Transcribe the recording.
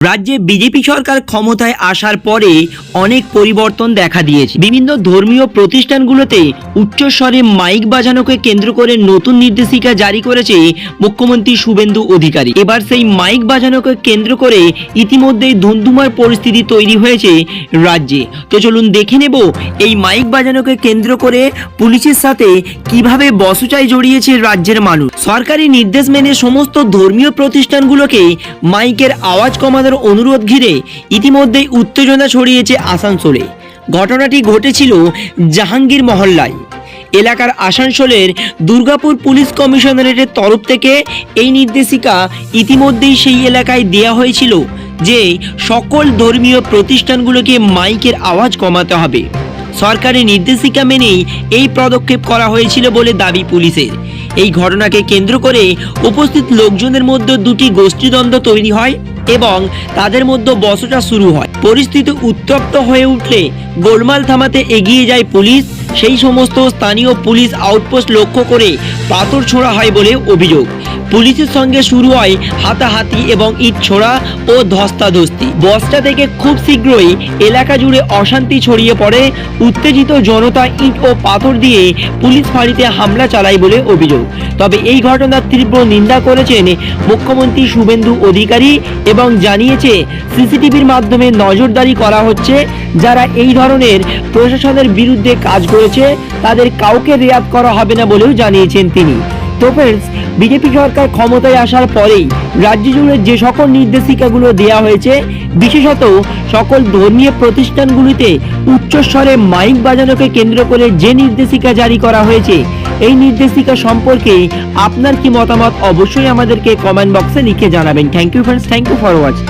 রাজ্যে বিজেপি সরকার ক্ষমতায় আসার পরে অনেক পরিবর্তন দেখা দিয়েছে। বিভিন্ন ধর্মীয় প্রতিষ্ঠানগুলোতে উচ্চস্বরে মাইক বাজানোকে কেন্দ্র করে নতুন নির্দেশিকা জারি করেছে মুখ্যমন্ত্রী শুভেন্দু অধিকারী। এবার সেই মাইক বাজানোকে কেন্দ্র করে ইতিমধ্যেই ধুন্ধুমার পরিস্থিতি তৈরি হয়েছে রাজ্যে। তো চলুন দেখে নেব এই মাইক বাজানোকে কেন্দ্র করে পুলিশের সাথে কিভাবে বচসায় জড়িয়েছে রাজ্যের মানুষ। সরকারি নির্দেশ মেনে সমস্ত ধর্মীয় প্রতিষ্ঠানগুলোকে মাইকের আওয়াজ কমানোর অনুরোধ ঘিরে ইতিমধ্যেই উত্তেজনা ছড়িয়েছে আসানসোলে। ঘটনাটি ঘটেছিল জাহাঙ্গীর মহল্লায় এলাকার। আসানসোলের দুর্গাপুর পুলিশ কমিশনারেটের তরফ থেকে এই নির্দেশিকা ইতিমধ্যেই সেই এলাকায় দেয়া হয়েছিল যে সকল ধর্মীয় প্রতিষ্ঠানগুলোকে মাইকের আওয়াজ কমাতে হবে। সরকারি নির্দেশিকা মেনেই এই পদক্ষেপ করা হয়েছিল বলে দাবি পুলিশের। এই ঘটনাকে কেন্দ্র করে উপস্থিত লোকজনের মধ্যে দুটি গোষ্ঠীদ্বন্দ্ব তৈরি হয় এবং তাদের মধ্যে বচসা শুরু হয়। পরিস্থিতি উত্তপ্ত হয়ে উঠলে গোলমাল থামাতে এগিয়ে যায় পুলিশ। সেই সমস্ত স্থানীয় পুলিশ আউটপোস্ট লক্ষ্য করে পাথর ছোড়া হয় বলে অভিযোগ। পুলিশের সঙ্গে শুরু হয় হাতাহাতি এবং ইট ছোড়া ও ধস্তাধস্তি। বস্তা থেকে খুব শীঘ্রই এলাকা জুড়ে অশান্তি ছড়িয়ে পড়ে। উত্তেজিত জনতা ইট ও পাথর দিয়ে পুলিশ ফাঁড়িতে হামলা চালায় বলে অভিযোগ। তবে এই ঘটনার তীব্র নিন্দা করেছেন মুখ্যমন্ত্রী শুভেন্দু অধিকারী এবং জানিয়েছে সিসিটিভির মাধ্যমে নজরদারি করা হচ্ছে। যারা এই ধরনের প্রশাসনের বিরুদ্ধে কাজ করেছে তাদের কাউকে রেয়াত করা হবে না বলেও জানিয়েছেন তিনি। তো ফ্রেন্ডস, বিজেপি সরকার ক্ষমতায় আসার পরেই রাজ্য জুড়ে যে সকল নির্দেশিকাগুলো দেওয়া হয়েছে, বিশেষত সকল ধর্মীয় প্রতিষ্ঠানগুলিতে উচ্চস্বরে মাইক বাজানোকে কেন্দ্র করে যে নির্দেশিকা জারি করা হয়েছে, এই নির্দেশিকা সম্পর্কে আপনার কি মতামত অবশ্যই আমাদেরকে কমেন্ট বক্সে লিখে জানাবেন। Thank you friends, thank you for watching.